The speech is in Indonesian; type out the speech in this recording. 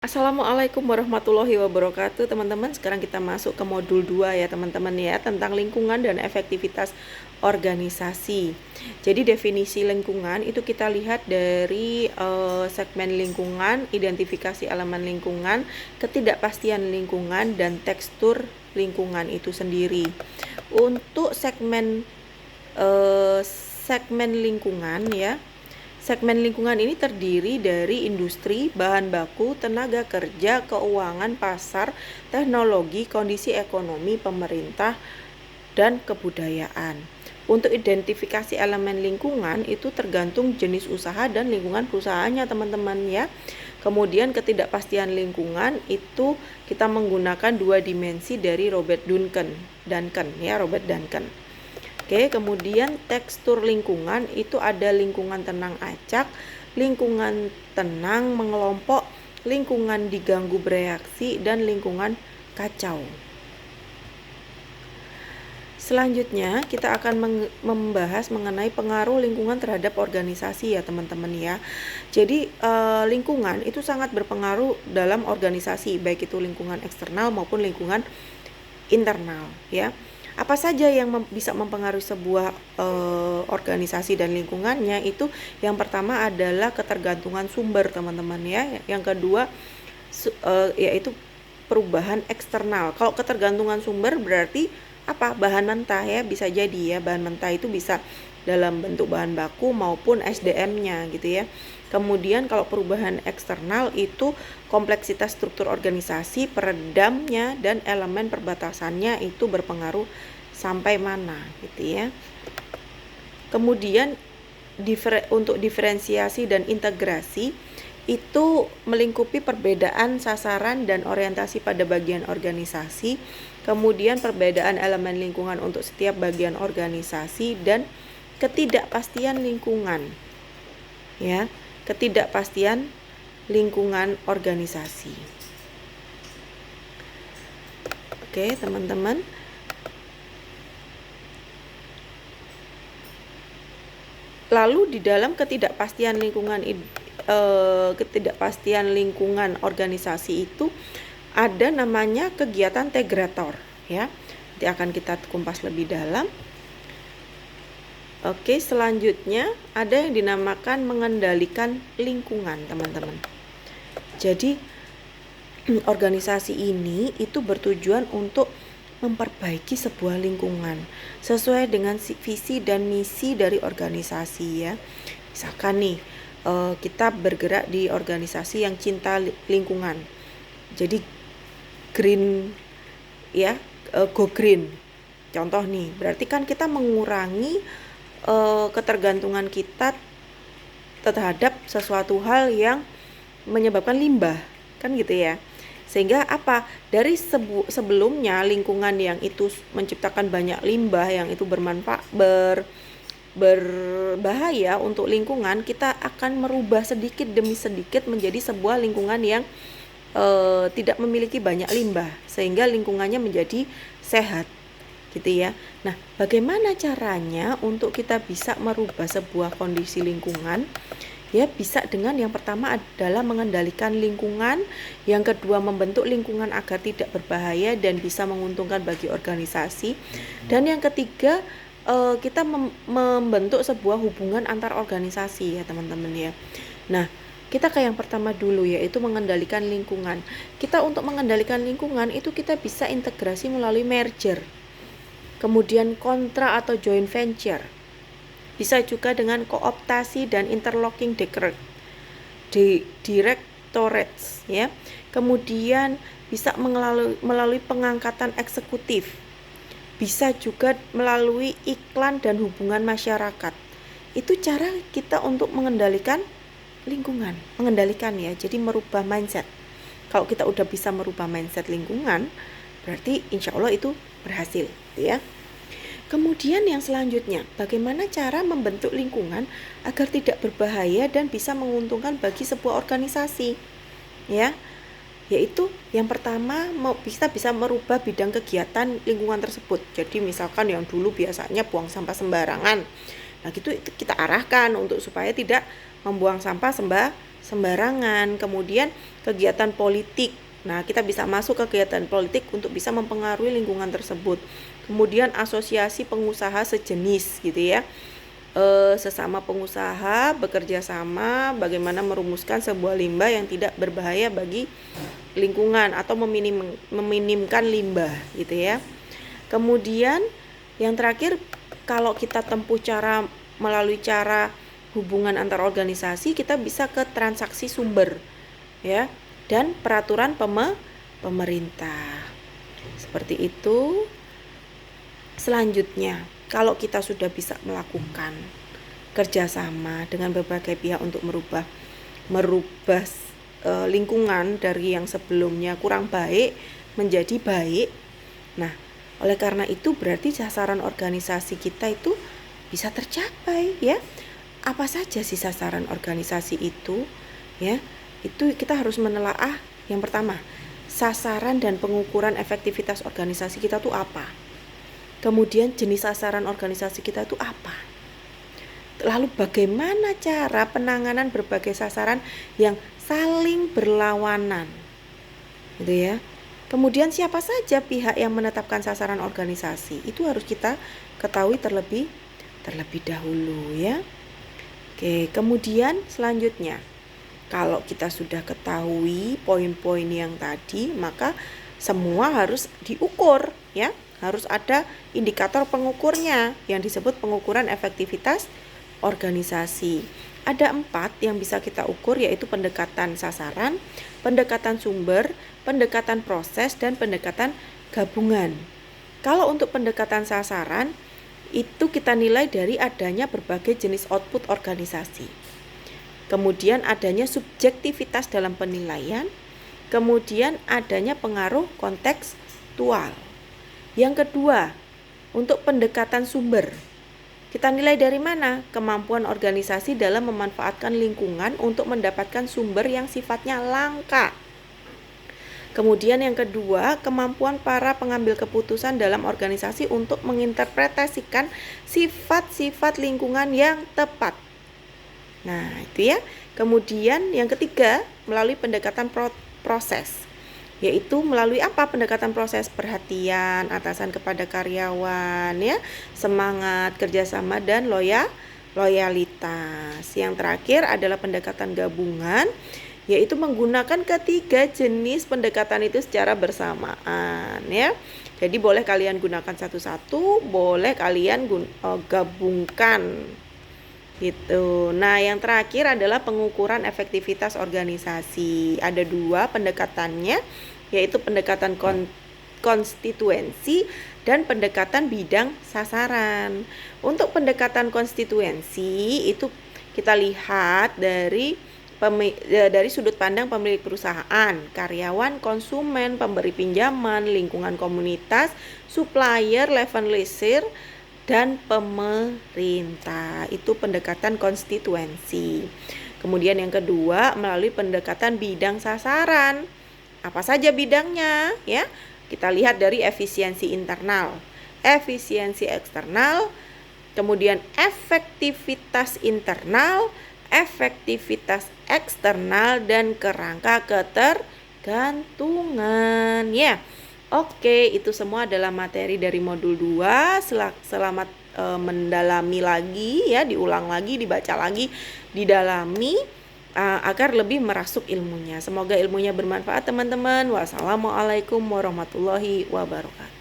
Assalamualaikum warahmatullahi wabarakatuh teman-teman. Sekarang kita masuk ke modul 2 ya teman-teman ya, tentang lingkungan dan efektivitas organisasi. Jadi definisi lingkungan itu kita lihat dari segmen lingkungan, identifikasi elemen lingkungan, ketidakpastian lingkungan, dan tekstur lingkungan itu sendiri. Untuk segmen lingkungan ya, segmen lingkungan ini terdiri dari industri, bahan baku, tenaga kerja, keuangan, pasar, teknologi, kondisi ekonomi, pemerintah, dan kebudayaan. Untuk identifikasi elemen lingkungan itu tergantung jenis usaha dan lingkungan perusahaannya teman-teman ya. Kemudian ketidakpastian lingkungan itu kita menggunakan dua dimensi dari Robert Duncan. Oke, kemudian tekstur lingkungan itu ada lingkungan tenang acak, lingkungan tenang mengelompok, lingkungan diganggu bereaksi, dan lingkungan kacau. Selanjutnya kita akan membahas mengenai pengaruh lingkungan terhadap organisasi ya teman-teman ya. Jadi lingkungan itu sangat berpengaruh dalam organisasi, baik itu lingkungan eksternal maupun lingkungan internal ya. Apa saja yang bisa mempengaruhi sebuah organisasi dan lingkungannya itu yang pertama adalah ketergantungan sumber teman-teman ya. Yang kedua yaitu perubahan eksternal. Kalau ketergantungan sumber berarti apa? Bahan mentah ya, bisa jadi ya, bahan mentah itu bisa dalam bentuk bahan baku maupun SDM-nya gitu ya. Kemudian kalau perubahan eksternal itu kompleksitas struktur organisasi, peredamnya, dan elemen perbatasannya itu berpengaruh sampai mana gitu ya. Kemudian untuk diferensiasi dan integrasi itu melingkupi perbedaan sasaran dan orientasi pada bagian organisasi, kemudian perbedaan elemen lingkungan untuk setiap bagian organisasi, dan ketidakpastian lingkungan ya, ketidakpastian lingkungan organisasi. Oke teman-teman, lalu di dalam ketidakpastian lingkungan organisasi itu ada namanya kegiatan integrator ya. Nanti akan kita kumpas lebih dalam. Oke, selanjutnya ada yang dinamakan mengendalikan lingkungan, teman-teman. Jadi organisasi ini itu bertujuan untuk memperbaiki sebuah lingkungan sesuai dengan visi dan misi dari organisasi ya. Misalkan nih kita bergerak di organisasi yang cinta lingkungan. Jadi green ya, go green. Contoh nih, berarti kan kita mengurangi ketergantungan kita terhadap sesuatu hal yang menyebabkan limbah kan gitu ya. Sehingga apa? Dari sebelumnya lingkungan yang itu menciptakan banyak limbah yang itu berbahaya untuk lingkungan, kita akan merubah sedikit demi sedikit menjadi sebuah lingkungan yang tidak memiliki banyak limbah sehingga lingkungannya menjadi sehat gitu ya. Nah, bagaimana caranya untuk kita bisa merubah sebuah kondisi lingkungan? Ya, bisa dengan yang pertama adalah mengendalikan lingkungan, yang kedua membentuk lingkungan agar tidak berbahaya dan bisa menguntungkan bagi organisasi, dan yang ketiga kita membentuk sebuah hubungan antar organisasi ya teman-teman ya. Nah, kita ke yang pertama dulu yaitu mengendalikan lingkungan. Kita untuk mengendalikan lingkungan itu kita bisa integrasi melalui merger. Kemudian kontra atau joint venture. Bisa juga dengan kooptasi dan interlocking directorates ya. Kemudian bisa melalui pengangkatan eksekutif. Bisa juga melalui iklan dan hubungan masyarakat. Itu cara kita untuk mengendalikan lingkungan, mengendalikan ya. Jadi merubah mindset. Kalau kita udah bisa merubah mindset lingkungan, berarti insya Allah itu berhasil ya. Kemudian yang selanjutnya, bagaimana cara membentuk lingkungan agar tidak berbahaya dan bisa menguntungkan bagi sebuah organisasi ya. Yaitu yang pertama kita bisa merubah bidang kegiatan lingkungan tersebut. Jadi misalkan yang dulu biasanya buang sampah sembarangan, nah gitu kita arahkan untuk supaya tidak membuang sampah sembarangan. Kemudian kegiatan politik. Nah, kita bisa masuk ke kegiatan politik untuk bisa mempengaruhi lingkungan tersebut. Kemudian asosiasi pengusaha sejenis gitu ya. Sesama pengusaha bekerja sama bagaimana merumuskan sebuah limbah yang tidak berbahaya bagi lingkungan atau meminimkan limbah gitu ya. Kemudian yang terakhir, kalau kita tempuh cara melalui cara hubungan antar organisasi, kita bisa ke transaksi sumber ya, dan peraturan pemerintah. Seperti itu. Selanjutnya, kalau kita sudah bisa melakukan kerjasama dengan berbagai pihak untuk merubah lingkungan dari yang sebelumnya kurang baik menjadi baik. Nah, oleh karena itu berarti sasaran organisasi kita itu bisa tercapai ya. Apa saja sih sasaran organisasi itu? Ya, itu kita harus menelaah. Yang pertama, sasaran dan pengukuran efektivitas organisasi kita tuh apa? Kemudian jenis sasaran organisasi kita itu apa? Lalu bagaimana cara penanganan berbagai sasaran yang saling berlawanan? Gitu ya. Kemudian siapa saja pihak yang menetapkan sasaran organisasi? Itu harus kita ketahui terlebih dahulu ya. Oke, kemudian selanjutnya, kalau kita sudah ketahui poin-poin yang tadi, maka semua harus diukur ya. Harus ada indikator pengukurnya yang disebut pengukuran efektivitas organisasi. Ada 4 yang bisa kita ukur, yaitu pendekatan sasaran, pendekatan sumber, pendekatan proses, dan pendekatan gabungan. Kalau untuk pendekatan sasaran, itu kita nilai dari adanya berbagai jenis output organisasi. Kemudian adanya subjektivitas dalam penilaian, kemudian adanya pengaruh kontekstual. Yang kedua, untuk pendekatan sumber, kita nilai dari mana? Kemampuan organisasi dalam memanfaatkan lingkungan untuk mendapatkan sumber yang sifatnya langka. Kemudian yang kedua, kemampuan para pengambil keputusan dalam organisasi untuk menginterpretasikan sifat-sifat lingkungan yang tepat. Nah, itu ya. Kemudian yang ketiga, melalui pendekatan proses, yaitu melalui apa? Pendekatan proses, perhatian, atasan kepada karyawan ya, semangat kerjasama dan loyalitas. Yang terakhir adalah pendekatan gabungan, yaitu menggunakan ketiga jenis pendekatan itu secara bersamaan ya. Jadi boleh kalian gunakan satu-satu, boleh kalian gabungkan gitu. Nah, yang terakhir adalah pengukuran efektivitas organisasi. Ada 2 pendekatannya, yaitu pendekatan konstituensi dan pendekatan bidang sasaran. Untuk pendekatan konstituensi itu kita lihat dari sudut pandang pemilik perusahaan, karyawan, konsumen, pemberi pinjaman, lingkungan komunitas, supplier, leaseholder, dan pemerintah. Itu pendekatan konstituensi. Kemudian yang kedua, melalui pendekatan bidang sasaran. Apa saja bidangnya ya? Kita lihat dari efisiensi internal, efisiensi eksternal, kemudian efektivitas internal, efektivitas eksternal, dan kerangka ketergantungan ya. Oke, itu semua adalah materi dari modul 2. Selamat mendalami lagi ya, diulang lagi, dibaca lagi, didalami agar lebih merasuk ilmunya. Semoga ilmunya bermanfaat teman-teman. Wassalamualaikum warahmatullahi wabarakatuh.